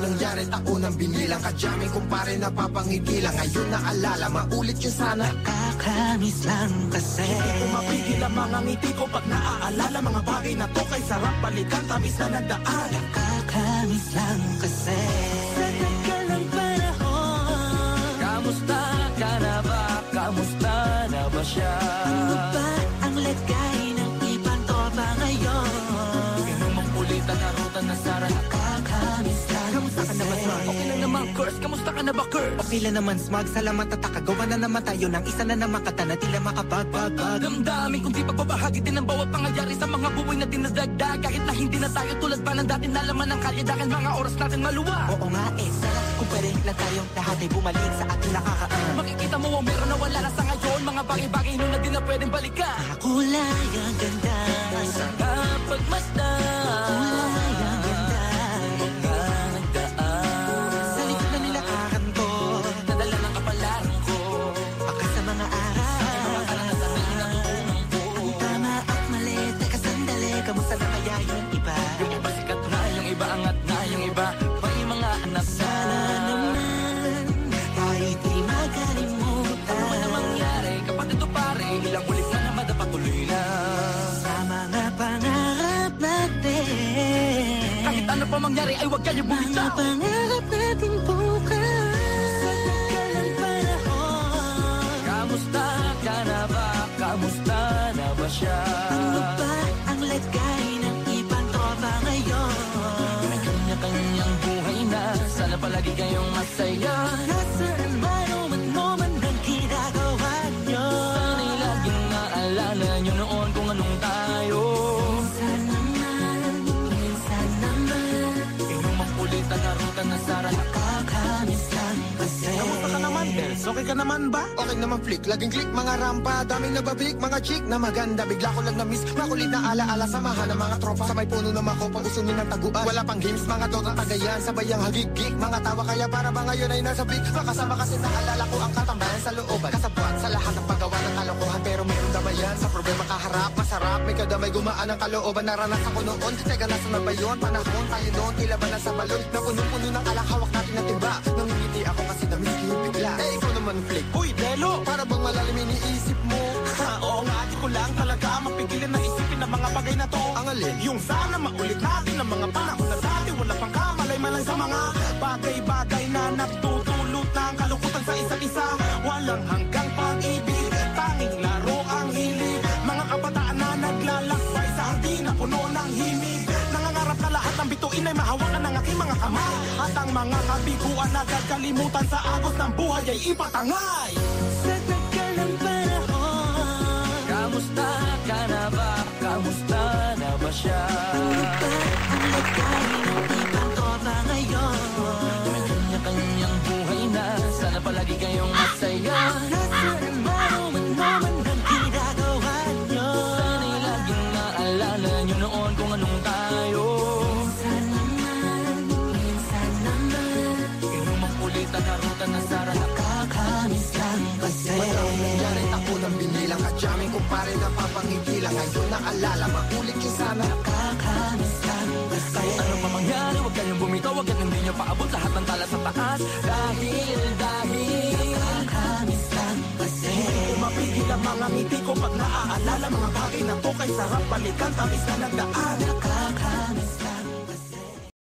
Nangyari taunang binilang kadyaming kumpare napapangiti lang. Ngayon naalala, maulit yun sana. Nakakamiss lang kasi hindi ko mapigil ang mga ngiti ko pag naaalala. Mga bagay na to kay sarap balikan, tamis na nagdaan. Nakakamiss lang kasi sa tagal ng panahon. Kamusta ka na ba? Kamusta na ba siya? Ano ba ang lagay ng ibang tropa ngayon? Inumang ulitan na ruta na sara. Nakakamiss lang. Kamusta ka na ba, Smug? Okay lang naman, Curse. Kamusta ka na ba, Curse? Okay lang naman, Smug. Salamat at nakagawa na naman tayo ng isa na naman kata na tila makabagbag. Damdamin kung di pagbabahagi din ang bawat pangyayari sa mga buhay na dinadagdag. Kahit na hindi na tayo tulad pa ng dati na laman ng kalye dahil mga oras natin maluwa. Oo nga sana kung pwede lang tayong lahat ay bumalik sa ating nakakaan. Makikita mo ang meron na wala na sa ngayon. Mga bagay-bagay nun na di na pwedeng balikan. Kulay ang ganda Sana pagmasdan. Kulay ang ganda Mga nagdaan sa likod na nilakaran ko. Nadala ng kapalaran ko. Baka sa mga araw ang tama at mali. Teka sandali, kamusta na kaya yung iba? Yung iba sikat na, yung iba angat na, yung iba may mga anak na. Sana naman tayo'y di makalimutan. Ano man ang mangyari, kapatid o pare, ilang ulit na naman na patuloy na. Sa mga pangarap natin, Kahit ano pa mangyari ay huwag kayo mga bumitaw. pangarap natin bukas. Sa tagal ng panahon, Kamusta ka na ba? Kamusta na ba siya? ano ba ang lagay ng ibang tropa ngayon? May kanya-kanyang buhay na, sana palagi kayong masaya. Nasaan man o ano man ang ginagawa nyo? Sana'y laging naalala nyo noon kung anong tayo. Minsan naman Inumang ulitan na ruta na sara. nakakamiss lang kasi. Kamusta ka naman, Dels? Okay ka naman ba? Okay naman, Flick. Laging click, mga rampa. Daming nabablik, mga chick na maganda. Bigla ko lang na-miss. Makulit na alaala, samahan ng mga tropa. Sa may puno na makopa, usunin ng taguan. Wala pang games, mga dotang tagayan. Sabayang hagig-gig, mga tawa kaya para ba ngayon ay nasa big. Makasama kasi naalala ko ang katambayan sa looban. Kasabuan sa lahat ng paggawa ng kalokohan. Pero meron damayan sa problema kaharap. Masarap, may kadamay gumaan ang kalooban. Naranasan ko noon. Teka, nasa na ba yun? Panahon tayo noon, tila ba nasa balon? Na puno-puno ng alak, hawak natin na timba. Nangingiti ako kasi na-miss ko yung bigla. Eh, ikaw naman, Flick. Uy, Delo! Para bang malalim iniisip mo? Oo nga, di ko lang talaga mapigilan na isipin ang mga bagay na to. Ang alin? Yung sana maulit natin ang mga panahon na dati wala pang kamalay malang sa mga bagay-bagay na nagtutulot ng kalukutan sa isa't isa. Walang hanggang pag-ibig, tanging laro ang hilig. Mga kabataan na naglalakbay sa hardin na puno ng himig. Nangangarap na lahat ng bituin ay mahawakan ng aking mga kamay. At ang mga kabiguan na gagalimutan sa agos ng buhay ay ipatangay. Sa tagal ng panahon, Kamusta ka na ba? Kamusta na ba siya? ano ba ang lagay ng ibang tropa ngayon? May kanya-kanyang buhay na, sana palagi kayong masaya. Nasaan man o ano man ang ginagawa nyo? Sana'y laging naalala nyo noon kung anong tayo. Minsan naman Inumang ulitan na ruta na sara. nakakamiss lang kasi. Nangyari taunang binilang kadyaming kumpare napapangiti lang. Ngayon naalala, maulit yun sana. Nakakamiss lang kasi. Kahit ano pa mangyari, huwag kayong bumitaw. Huwag hindi nyo paabot lahat ng tala sa taas. Dahil Nakakamiss lang kasi. Hindi ko mapigil ang mga ngiti ko pag naaalala. Mga bagay na to kay sarap balikan, tamis na nagdaan. Nakakamiss